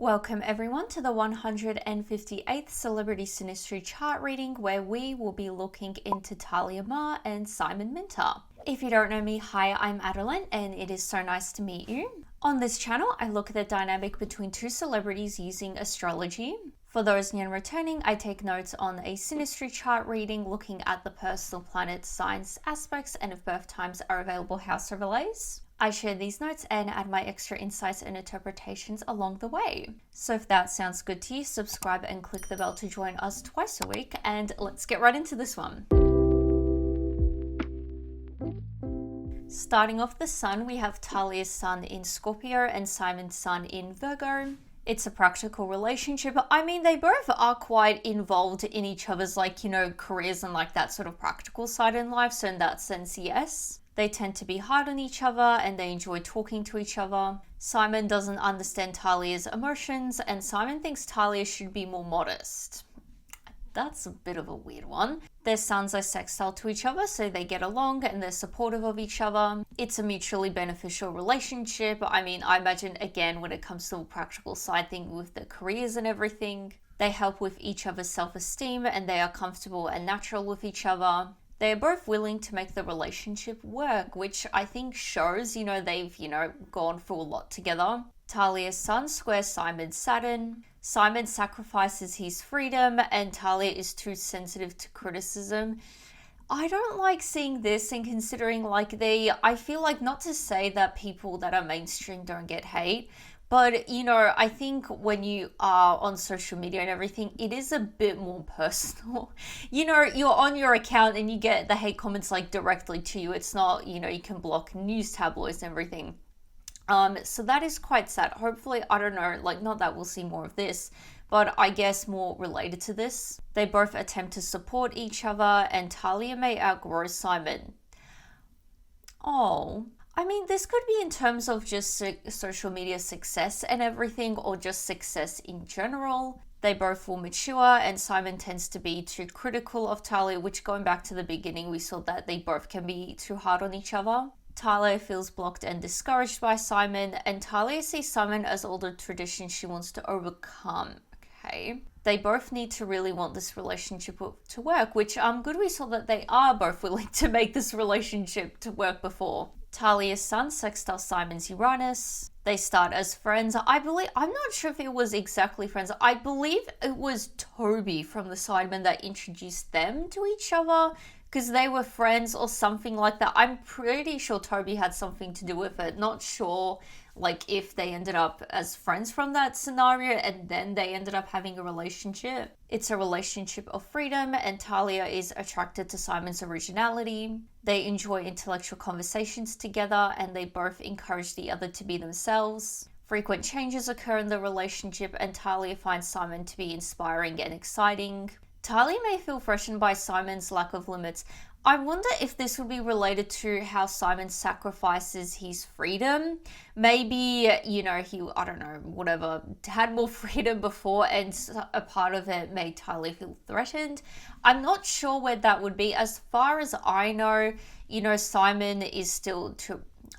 Welcome everyone to the 158th Celebrity Synastry chart reading, where we will be looking into Talia Mar and Simon Minter. If you don't know me, hi, I'm Adeline and it is so nice to meet you. On this channel, I look at the dynamic between two celebrities using astrology. For those new and returning, I take notes on a Synastry chart reading looking at the personal planets, signs, aspects, and if birth times are available, house overlays. I share these notes and add my extra insights and interpretations along the way. So if that sounds good to you, subscribe and click the bell to join us twice a week, and let's get right into this one. Starting off the sun, we have Talia's sun in Scorpio and Simon's sun in Virgo. It's a practical relationship. I mean, they both are quite involved in each other's, careers and that sort of practical side in life. So in that sense, yes. They tend to be hard on each other and they enjoy talking to each other. Simon doesn't understand Talia's emotions and Simon thinks Talia should be more modest. That's a bit of a weird one. Their suns are sextile to each other, so they get along and they're supportive of each other. It's a mutually beneficial relationship. I mean, I imagine, again, when it comes to the practical side thing with their careers and everything, they help with each other's self-esteem and they are comfortable and natural with each other. They are both willing to make the relationship work, which I think shows, they've, gone through a lot together. Talia's sun squares Simon's Saturn. Simon sacrifices his freedom and Talia is too sensitive to criticism. I don't like seeing this and considering I feel like, not to say that people that are mainstream don't get hate, but, I think when you are on social media and everything, it is a bit more personal. You're on your account and you get the hate comments directly to you. It's not, you can block news tabloids and everything. So that is quite sad. Hopefully, I don't know, not that we'll see more of this, but I guess more related to this. They both attempt to support each other and Talia may outgrow Simon. Oh, I mean, this could be in terms of just social media success and everything, or just success in general. They both will mature and Simon tends to be too critical of Talia, which, going back to the beginning, we saw that they both can be too hard on each other. Talia feels blocked and discouraged by Simon, and Talia sees Simon as older tradition she wants to overcome. Okay. They both need to really want this relationship to work, which good we saw that they are both willing to make this relationship to work before. Talia's sun sextile Simon's Uranus. They start as friends. I'm not sure if it was exactly friends. I believe it was Toby from the Sidemen that introduced them to each other because they were friends or something like that. I'm pretty sure Toby had something to do with it. Not sure if they ended up as friends from that scenario and then they ended up having a relationship. It's a relationship of freedom and Talia is attracted to Simon's originality. They enjoy intellectual conversations together and they both encourage the other to be themselves. Frequent changes occur in the relationship and Talia finds Simon to be inspiring and exciting. Talia may feel threatened by Simon's lack of limits. I wonder if this would be related to how Simon sacrifices his freedom. Maybe, he, I don't know, whatever, had more freedom before and a part of it made Talia feel threatened. I'm not sure where that would be. As far as I know, Simon is still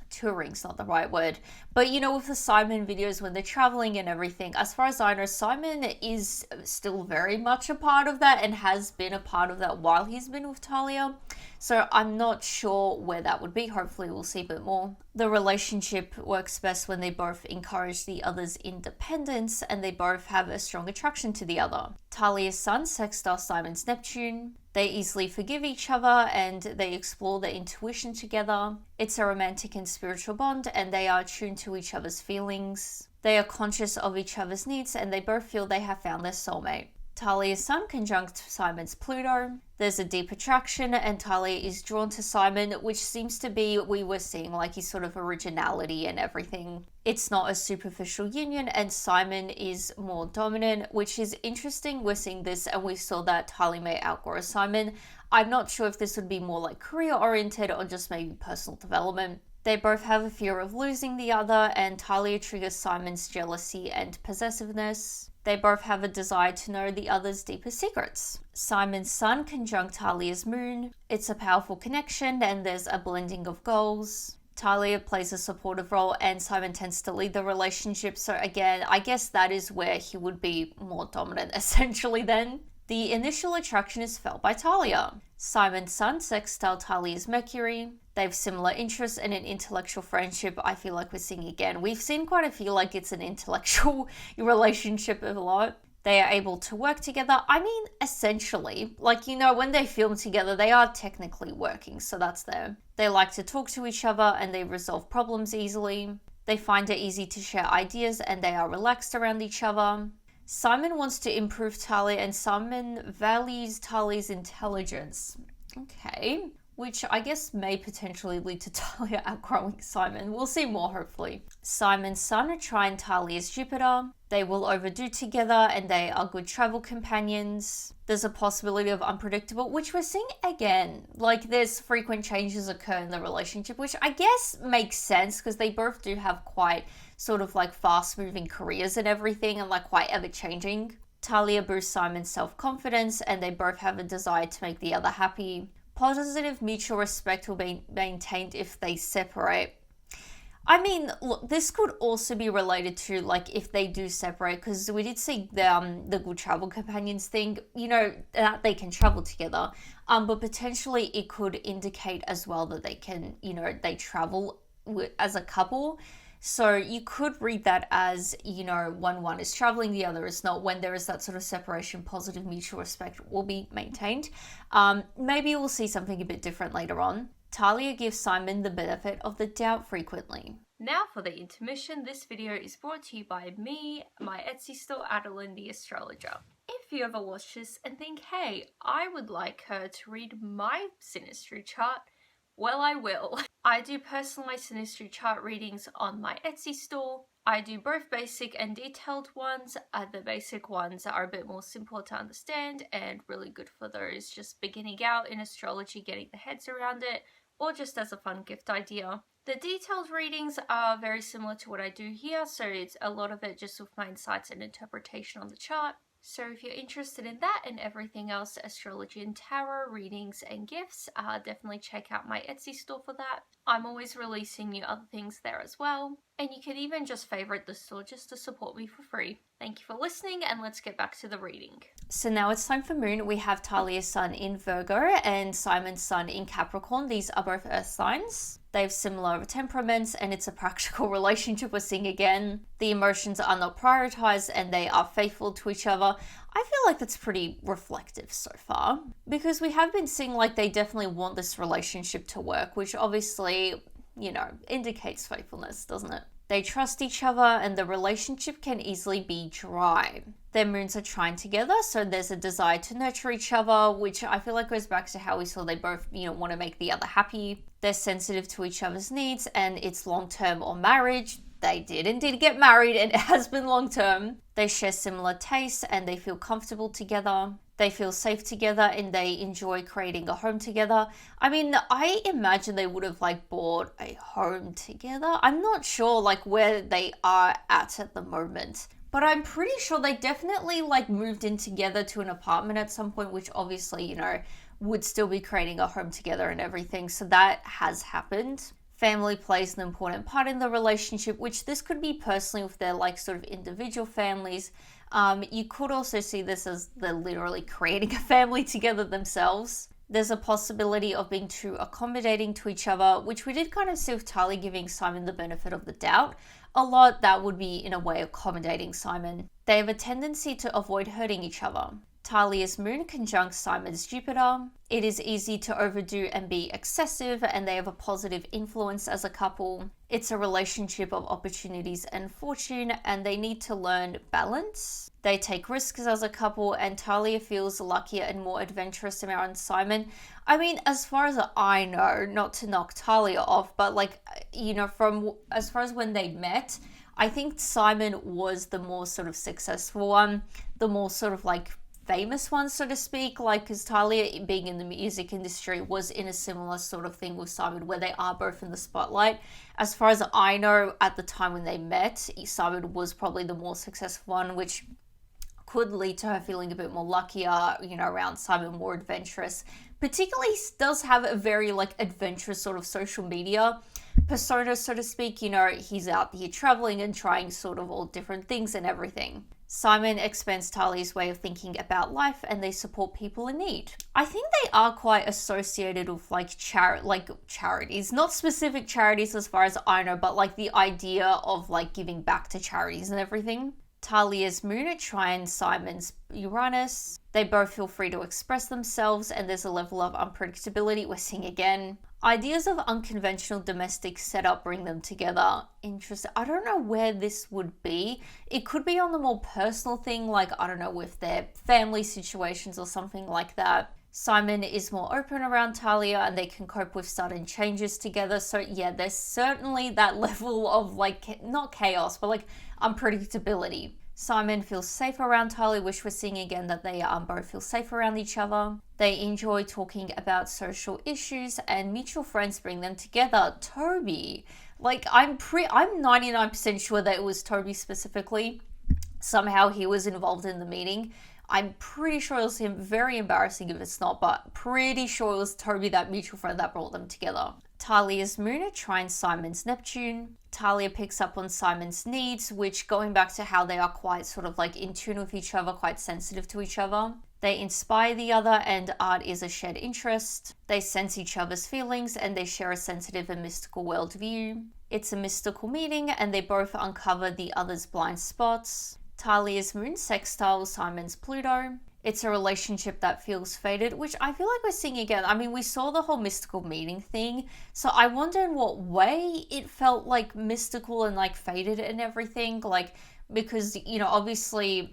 touring's not the right word, but with the Simon videos when they're traveling and everything, as far as I know, Simon is still very much a part of that and has been a part of that while he's been with Talia. So I'm not sure where that would be. Hopefully we'll see a bit more. The relationship works best when they both encourage the other's independence and they both have a strong attraction to the other. Talia's sun sextile Simon's Neptune. They easily forgive each other and they explore their intuition together. It's a romantic and spiritual bond and they are attuned to each other's feelings. They are conscious of each other's needs and they both feel they have found their soulmate. Talia's sun conjunct Simon's Pluto. There's a deep attraction and Talia is drawn to Simon, which seems to be, we were seeing his sort of originality and everything. It's not a superficial union and Simon is more dominant, which is interesting. We're seeing this and we saw that Talia may outgrow Simon. I'm not sure if this would be more career oriented or just maybe personal development. They both have a fear of losing the other and Talia triggers Simon's jealousy and possessiveness. They both have a desire to know the other's deeper secrets. Simon's sun conjunct Talia's moon. It's a powerful connection and there's a blending of goals. Talia plays a supportive role and Simon tends to lead the relationship. So again, I guess that is where he would be more dominant essentially then. The initial attraction is felt by Talia. Simon's sun, Sextile Talia's Mercury. They have similar interests and an intellectual friendship. I feel like we're seeing again. We've seen quite a few like it's an intellectual relationship a lot. They are able to work together. I mean, essentially, like, you know, when they film together, they are technically working, so that's there. They like to talk to each other and they resolve problems easily. They find it easy to share ideas and they are relaxed around each other. Simon wants to improve Talia and Simon values Talia's intelligence. Okay. Which I guess may potentially lead to Talia outgrowing Simon. We'll see more, hopefully. Simon's sun, Trine Talia's Jupiter. They will overdo together and they are good travel companions. There's a possibility of unpredictable, which we're seeing again. Like, there's frequent changes occur in the relationship, which I guess makes sense because they both do have quite sort of like fast-moving careers and everything and like quite ever-changing. Talia boosts Simon's self-confidence and they both have a desire to make the other happy. Positive mutual respect will be maintained if they separate. I mean, look, this could also be related to like if they do separate, because we did see the good travel companions thing, you know, that they can travel together, but potentially it could indicate as well that they can, you know, they travel as a couple. So you could read that as, you know, one is traveling, the other is not. When there is that sort of separation, positive mutual respect will be maintained. Maybe we'll see something a bit different later on. Talia gives Simon the benefit of the doubt frequently. Now for the intermission, this video is brought to you by me, my Etsy store, Adeline the Astrologer. If you ever watch this and think, hey, I would like her to read my Synastry chart, well, I will. I do personalized Synastry chart readings on my Etsy store. I do both basic and detailed ones. The basic ones are a bit more simple to understand and really good for those just beginning out in astrology, getting their heads around it, or just as a fun gift idea. The detailed readings are very similar to what I do here, so it's a lot of it just with my insights and interpretation on the chart. So if you're interested in that and everything else, astrology and tarot, readings and gifts, definitely check out my Etsy store for that. I'm always releasing new other things there as well. And you can even just favorite the store just to support me for free. Thank you for listening and let's get back to the reading. So now it's time for Moon. We have Talia's sun in Virgo and Simon's sun in Capricorn. These are both earth signs. They have similar temperaments and it's a practical relationship we're seeing again. The emotions are not prioritized and they are faithful to each other. I feel like that's pretty reflective so far because we have been seeing like they definitely want this relationship to work, which obviously, you know, indicates faithfulness, doesn't it? They trust each other and the relationship can easily be dry. Their moons are trine together, so there's a desire to nurture each other, which I feel like goes back to how we saw they both, you know, want to make the other happy. They're sensitive to each other's needs and it's long-term or marriage. They did indeed get married and it has been long-term. They share similar tastes and they feel comfortable together. They feel safe together and they enjoy creating a home together. I mean, I imagine they would have like bought a home together. I'm not sure like where they are at the moment, but I'm pretty sure they definitely like moved in together to an apartment at some point, which obviously, you know, would still be creating a home together and everything. So that has happened. Family plays an important part in the relationship, which this could be personally with their like sort of individual families. You could also see this as they're literally creating a family together themselves. There's a possibility of being too accommodating to each other, which we did kind of see with Talia giving Simon the benefit of the doubt. A lot that would be in a way accommodating Simon. They have a tendency to avoid hurting each other. Talia's moon conjuncts Simon's Jupiter. It is easy to overdo and be excessive, and they have a positive influence as a couple. It's a relationship of opportunities and fortune, and they need to learn balance. They take risks as a couple, and Talia feels luckier and more adventurous around Simon. I mean, as far as I know, not to knock Talia off, but like, you know, from as far as when they met, I think Simon was the more sort of successful one, the more sort of like famous one, so to speak, like because Talia being in the music industry was in a similar sort of thing with Simon where they are both in the spotlight. As far as I know, at the time when they met, Simon was probably the more successful one, which could lead to her feeling a bit more luckier, you know, around Simon, more adventurous. Particularly does have a very like adventurous sort of social media. persona, so to speak. You know, he's out here traveling and trying sort of all different things and everything. Simon expands Talia's way of thinking about life, and they support people in need. I think they are quite associated with like charities, not specific charities as far as I know, but like the idea of like giving back to charities and everything. Talia's moon at Trine, Simon's Uranus. They both feel free to express themselves, and there's a level of unpredictability we're seeing again. Ideas of unconventional domestic setup bring them together. Interesting. I don't know where this would be. It could be on the more personal thing, like, I don't know, with their family situations or something like that. Simon is more open around Talia, and they can cope with sudden changes together. So yeah, there's certainly that level of like, not chaos, but like unpredictability. Simon feels safe around Talia, which we're seeing again that they both feel safe around each other. They enjoy talking about social issues, and mutual friends bring them together. Toby, like I'm 99% sure that it was Toby specifically. Somehow he was involved in the meeting. I'm pretty sure it was him. Very embarrassing if it's not, but pretty sure it was Toby, that mutual friend, that brought them together. Talia's moon at Trine, Simon's Neptune. Talia picks up on Simon's needs, which, going back to how they are quite sort of like in tune with each other, quite sensitive to each other. They inspire the other, and art is a shared interest. They sense each other's feelings, and they share a sensitive and mystical worldview. It's a mystical meeting, and they both uncover the other's blind spots. Talia's moon sextile, Simon's Pluto. It's a relationship that feels faded, which I feel like we're seeing again. I mean, we saw the whole mystical meeting thing, so I wonder in what way it felt like mystical and like faded and everything. Like, because, you know, obviously,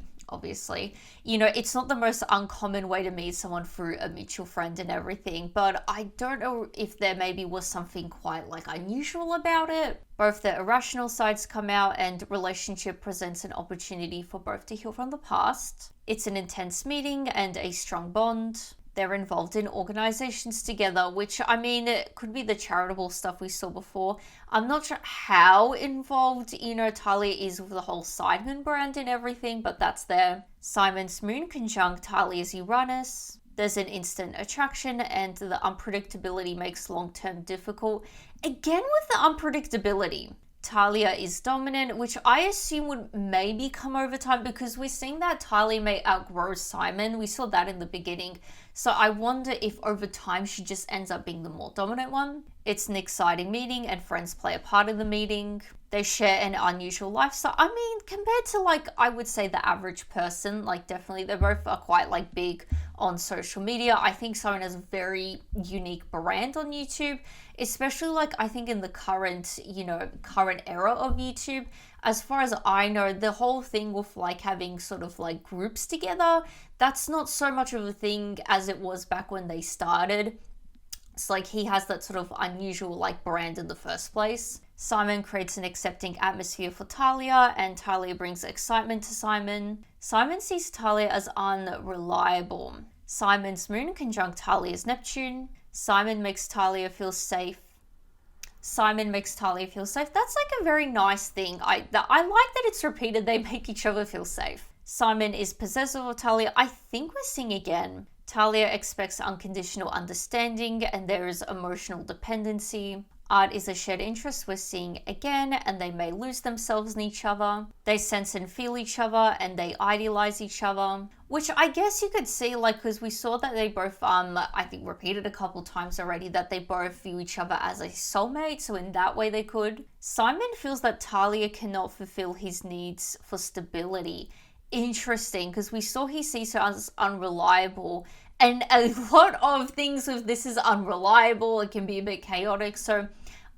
you know, it's not the most uncommon way to meet someone through a mutual friend and everything, but I don't know if there maybe was something quite like unusual about it. Both the irrational sides come out, and relationship presents an opportunity for both to heal from the past. It's an intense meeting and a strong bond. They're involved in organizations together, which, I mean, it could be the charitable stuff we saw before. I'm not sure how involved, you know, Talia is with the whole Simon brand and everything, but that's there. Simon's moon conjunct Talia's Uranus. There's an instant attraction, and the unpredictability makes long-term difficult. Again with the unpredictability. Talia is dominant, which I assume would maybe come over time, because we're seeing that Talia may outgrow Simon. We saw that in the beginning. So I wonder if over time she just ends up being the more dominant one. It's an exciting meeting, and friends play a part in the meeting. They share an unusual lifestyle. I mean, compared to like, I would say the average person, like definitely they both are quite like big on social media. I think Simon has a very unique brand on YouTube, especially like I think in the current era of YouTube. As far as I know, the whole thing with like having sort of like groups together, that's not so much of a thing as it was back when they started. It's like he has that sort of unusual like brand in the first place. Simon creates an accepting atmosphere for Talia, and Talia brings excitement to Simon. Simon sees Talia as unreliable. Simon's moon conjunct Talia's Neptune. Simon makes Talia feel safe. That's like a very nice thing. I like that it's repeated. They make each other feel safe. Simon is possessive of Talia. I think we're seeing again. Talia expects unconditional understanding, and there is emotional dependency. Art is a shared interest we're seeing again, and they may lose themselves in each other. They sense and feel each other, and they idealize each other, which I guess you could see, like, because we saw that they both, I think repeated a couple times already, that they both view each other as a soulmate, so in that way they could. Simon feels that Talia cannot fulfill his needs for stability. Interesting, because we saw he sees her as unreliable, and a lot of things with this is unreliable. It can be a bit chaotic. So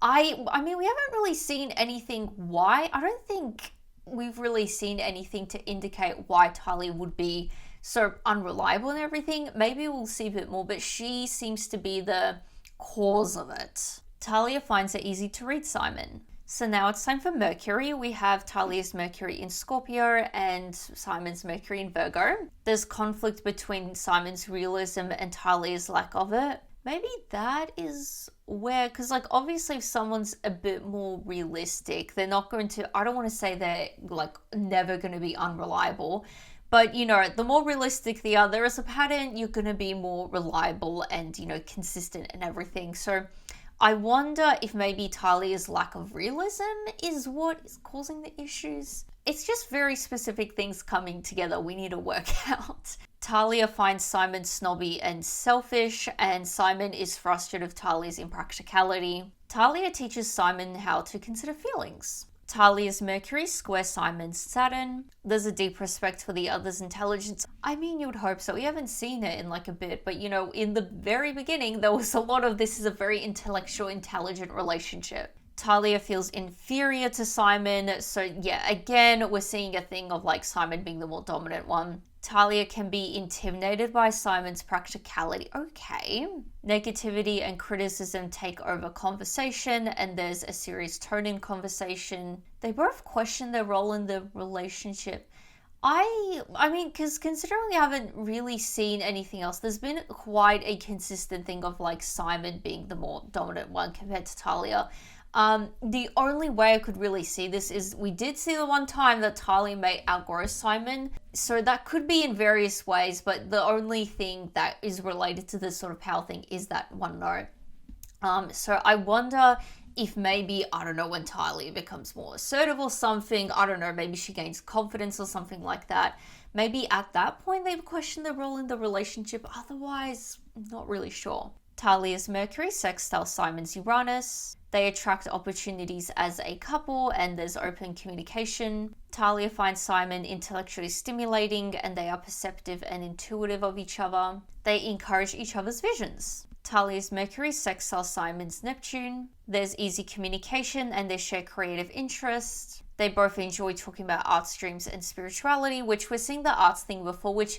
I mean, we haven't really seen anything why. I don't think we've really seen anything to indicate why Talia would be so unreliable and everything. Maybe we'll see a bit more, but she seems to be the cause of it. Talia finds it easy to read Simon. So now it's time for Mercury. We have Talia's Mercury in Scorpio and Simon's Mercury in Virgo. There's conflict between Simon's realism and Talia's lack of it. Maybe that is where, because like obviously if someone's a bit more realistic, they're not going to, I don't want to say they're like never going to be unreliable, but you know, the more realistic they are, there is a pattern, you're going to be more reliable and, you know, consistent and everything. So I wonder if maybe Talia's lack of realism is what is causing the issues. It's just very specific things coming together we need to work out. Talia finds Simon snobby and selfish, and Simon is frustrated with Talia's impracticality. Talia teaches Simon how to consider feelings. Talia's Mercury square Simon's Saturn. There's a deep respect for the other's intelligence. I mean, you would hope so. We haven't seen it in like a bit, but in the very beginning, there was a lot of this is a very intellectual, intelligent relationship. Talia feels inferior to Simon. So yeah, again, we're seeing a thing of like Simon being the more dominant one. Talia can be intimidated by Simon's practicality. Okay. Negativity and criticism take over conversation, and there's a serious tone in conversation. They both question their role in the relationship. I mean, because considering we haven't really seen anything else, there's been quite a consistent thing of like Simon being the more dominant one compared to Talia. The only way I could really see this is we did see the one time that Talia may outgrow Simon, so that could be in various ways, but the only thing that is related to this sort of power thing is that one note. So I wonder if maybe, I don't know, when Talia becomes more assertive or something, I don't know, maybe she gains confidence or something like that. Maybe at that point they question their role in the relationship, otherwise, not really sure. Talia's Mercury sextile Simon's Uranus. They attract opportunities as a couple, and there's open communication. Talia finds Simon intellectually stimulating, and they are perceptive and intuitive of each other. They encourage each other's visions. Talia's Mercury sextile Simon's Neptune. There's easy communication, and they share creative interests. They both enjoy talking about art streams and spirituality, which we're seeing the arts thing before, which,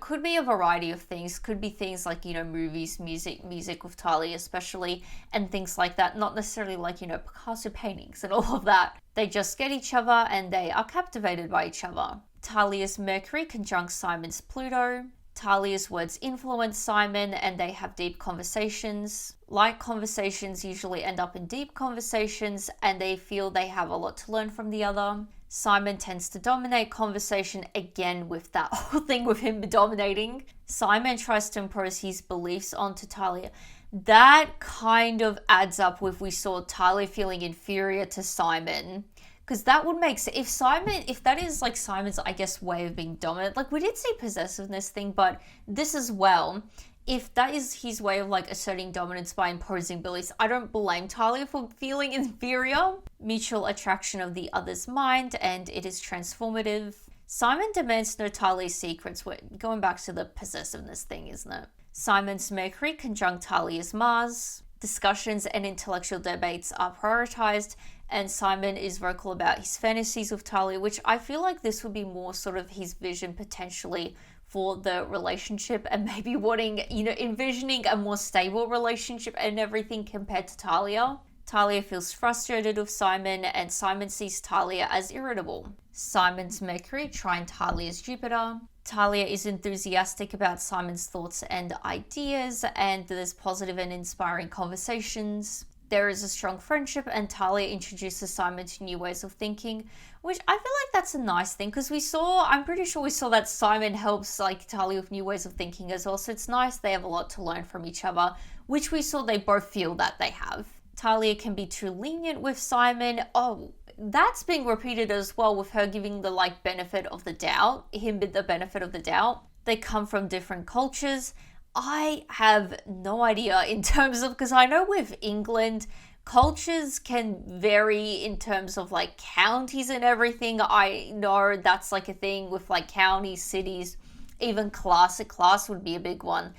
could be a variety of things. Could be things like, movies, music with Talia especially, and things like that. Not necessarily like, Picasso paintings and all of that. They just get each other and they are captivated by each other. Talia's Mercury conjunct Simon's Pluto. Talia's words influence Simon, and they have deep conversations. Light conversations usually end up in deep conversations, and they feel they have a lot to learn from the other. Simon tends to dominate conversation, again with that whole thing with him dominating. Simon tries to impose his beliefs onto Talia. That kind of adds up with we saw Talia feeling inferior to Simon. Because that would make sense. If that is like Simon's, I guess, way of being dominant, like we did see possessiveness thing, but this as well, if that is his way of like asserting dominance by imposing beliefs, I don't blame Talia for feeling inferior. Mutual attraction of the other's mind, and it is transformative. Simon demands no Talia's secrets. We're going back to the possessiveness thing, isn't it? Simon's Mercury conjunct Talia's Mars. Discussions and intellectual debates are prioritized, and Simon is vocal about his fantasies with Talia, which I feel like this would be more sort of his vision potentially for the relationship, and maybe wanting, envisioning a more stable relationship and everything compared to Talia. Talia feels frustrated with Simon, and Simon sees Talia as irritable. Simon's Mercury trine Talia's Jupiter. Talia is enthusiastic about Simon's thoughts and ideas, and there's positive and inspiring conversations. There is a strong friendship, and Talia introduces Simon to new ways of thinking, which I feel like that's a nice thing, because I'm pretty sure we saw that Simon helps like Talia with new ways of thinking as well, so it's nice they have a lot to learn from each other, which we saw they both feel that they have. Talia can be too lenient with Simon. Oh, that's being repeated as well with her giving the benefit of the doubt, him the benefit of the doubt. They come from different cultures. I have no idea in terms of, because I know with England, cultures can vary in terms of counties and everything. I know that's a thing with counties, cities, even class. A class would be a big one.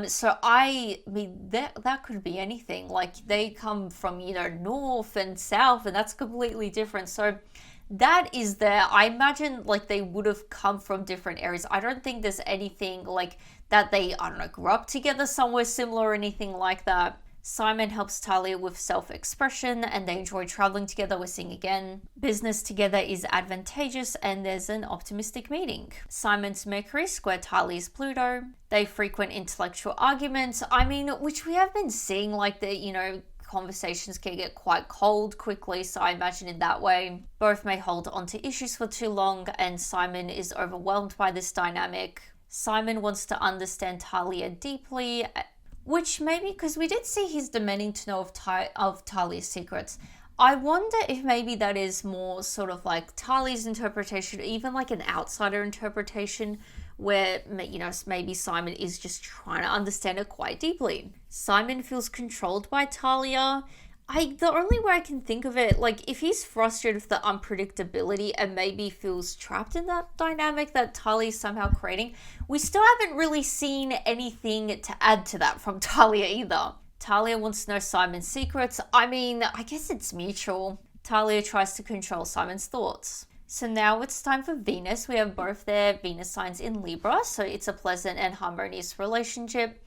So I mean, that could be anything. They come from, north and south, and that's completely different. So that is there. I imagine they would have come from different areas. I don't think there's anything that they, I don't know, grew up together somewhere similar or anything like that. Simon helps Talia with self-expression, and they enjoy traveling together. We're seeing again, business together is advantageous, and there's an optimistic meeting. Simon's Mercury square Talia's Pluto. They frequent intellectual arguments. I mean, which we have been seeing, conversations can get quite cold quickly, so I imagine in that way. Both may hold on to issues for too long, and Simon is overwhelmed by this dynamic. Simon wants to understand Talia deeply, which maybe because we did see he's demanding to know of Talia's secrets. I wonder if maybe that is more sort of like Talia's interpretation, even like an outsider interpretation, where, you know, maybe Simon is just trying to understand it quite deeply. Simon feels controlled by Talia. The only way I can think of it, like, if he's frustrated with the unpredictability and maybe feels trapped in that dynamic that Talia's somehow creating, we still haven't really seen anything to add to that from Talia either. Talia wants to know Simon's secrets. I mean, I guess it's mutual. Talia tries to control Simon's thoughts. So now it's time for Venus. We have both their Venus signs in Libra, so it's a pleasant and harmonious relationship.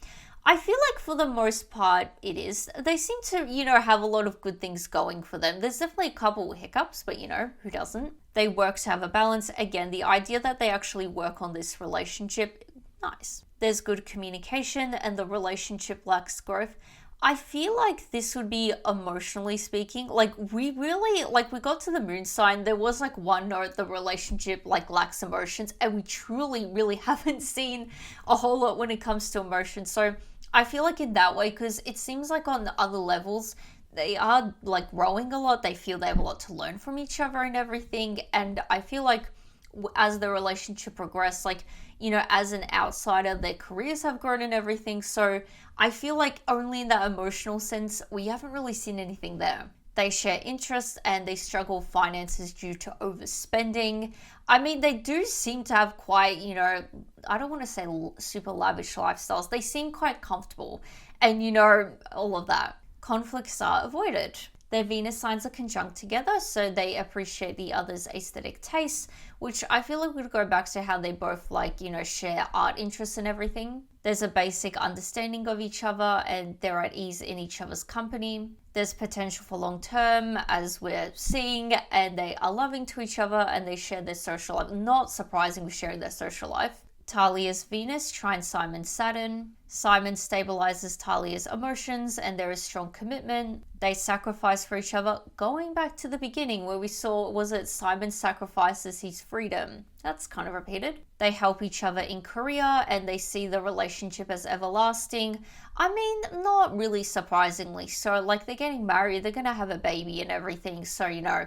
I feel like for the most part it is. They seem to, you know, have a lot of good things going for them. There's definitely a couple hiccups, but you know, who doesn't? They work to have a balance. Again, the idea that they actually work on this relationship, nice. There's good communication and the relationship lacks growth. I feel like this would be, emotionally speaking, like we got to the moon sign, there was like one note, the relationship like lacks emotions, and we truly really haven't seen a whole lot when it comes to emotions. So I feel like in that way, because it seems like on the other levels, they are like growing a lot. They feel they have a lot to learn from each other and everything. And I feel like as the relationship progresses, like, you know, as an outsider, their careers have grown and everything. So I feel like only in that emotional sense, we haven't really seen anything there. They share interests and they struggle with finances due to overspending. I mean, they do seem to have quite, you know, I don't want to say super lavish lifestyles. They seem quite comfortable and, you know, all of that. Conflicts are avoided. Their Venus signs are conjunct together, so they appreciate the other's aesthetic tastes, which I feel like would go back to how they both, like, you know, share art interests and everything. There's a basic understanding of each other and they're at ease in each other's company. There's potential for long term, as we're seeing, and they are loving to each other and they share their social life. Not surprising with sharing their social life. Talia's Venus trines Simon's Saturn. Simon stabilizes Talia's emotions and there is strong commitment. They sacrifice for each other, going back to the beginning where we saw, was it Simon sacrifices his freedom? That's kind of repeated. They help each other in career and they see the relationship as everlasting. I mean, not really surprisingly. So like they're getting married, they're going to have a baby and everything. So, you know,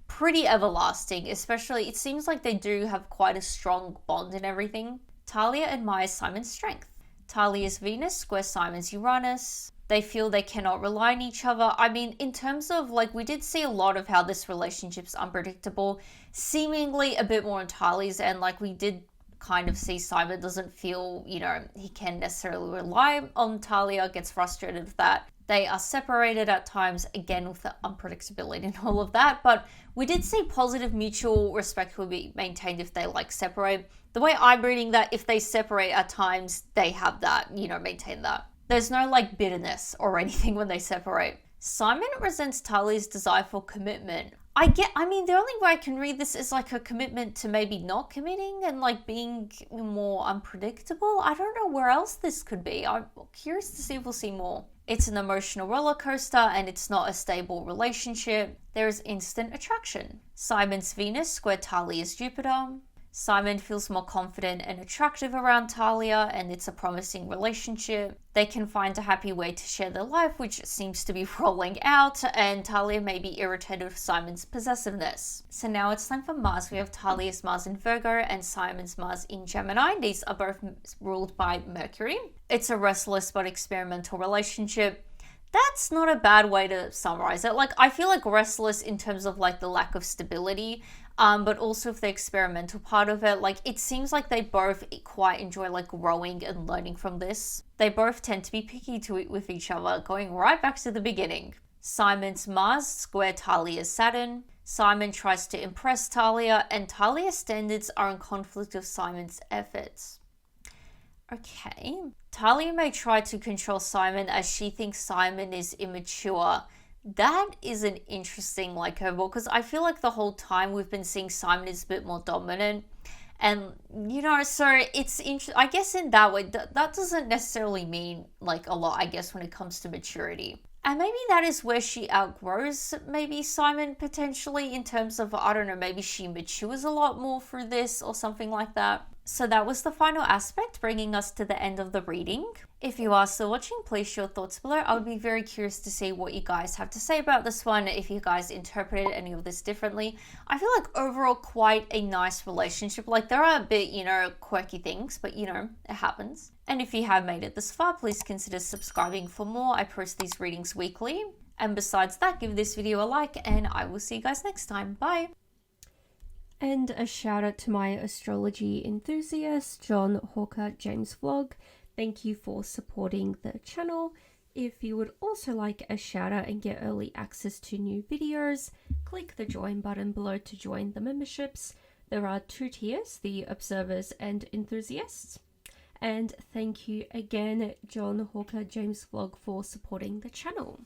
pretty everlasting, especially it seems like they do have quite a strong bond and everything. Talia admires Simon's strength. Talia's Venus squares Simon's Uranus. They feel they cannot rely on each other. I mean, in terms of, like, we did see a lot of how this relationship's unpredictable, seemingly a bit more on Talia's end. Like, we did kind of see Simon doesn't feel, you know, he can necessarily rely on Talia, gets frustrated with that. They are separated at times, again with the unpredictability and all of that, but we did see positive mutual respect will be maintained if they like separate. The way I'm reading that, if they separate at times, they have that, you know, maintain that. There's no like bitterness or anything when they separate. Simon resents Talia's desire for commitment. I mean, the only way I can read this is like a commitment to maybe not committing and like being more unpredictable. I don't know where else this could be. I'm curious to see if we'll see more. It's an emotional roller coaster and it's not a stable relationship. There is instant attraction. Simon's Venus square Talia's Jupiter. Simon feels more confident and attractive around Talia and it's a promising relationship. They can find a happy way to share their life, which seems to be rolling out, and Talia may be irritated with Simon's possessiveness. So now it's time for Mars. We have Talia's Mars in Virgo and Simon's Mars in Gemini. These are both ruled by Mercury. It's a restless but experimental relationship. That's not a bad way to summarize it. Like, I feel like restless in terms of like the lack of stability, but also with the experimental part of it. Like, it seems like they both quite enjoy like growing and learning from this. They both tend to be picky with each other, going right back to the beginning. Simon's Mars square Talia's Saturn. Simon tries to impress Talia and Talia's standards are in conflict with Simon's efforts. Okay. Talia may try to control Simon as she thinks Simon is immature. That is an interesting like curveball because I feel like the whole time we've been seeing Simon is a bit more dominant. And, you know, so it's interesting. I guess in that way, that doesn't necessarily mean like a lot, I guess, when it comes to maturity. And maybe that is where she outgrows maybe Simon potentially in terms of, I don't know, maybe she matures a lot more through this or something like that. So that was the final aspect, bringing us to the end of the reading. If you are still watching, please share your thoughts below. I would be very curious to see what you guys have to say about this one, if you guys interpreted any of this differently. I feel like overall quite a nice relationship. Like there are a bit, quirky things, but it happens. And if you have made it this far, please consider subscribing for more. I post these readings weekly. And besides that, give this video a like and I will see you guys next time. Bye! And a shout out to my astrology enthusiast, John Hawker James Vlog. Thank you for supporting the channel. If you would also like a shout out and get early access to new videos, click the join button below to join the memberships. There are 2 tiers, the observers and enthusiasts. And thank you again, John Hawker James Vlog, for supporting the channel.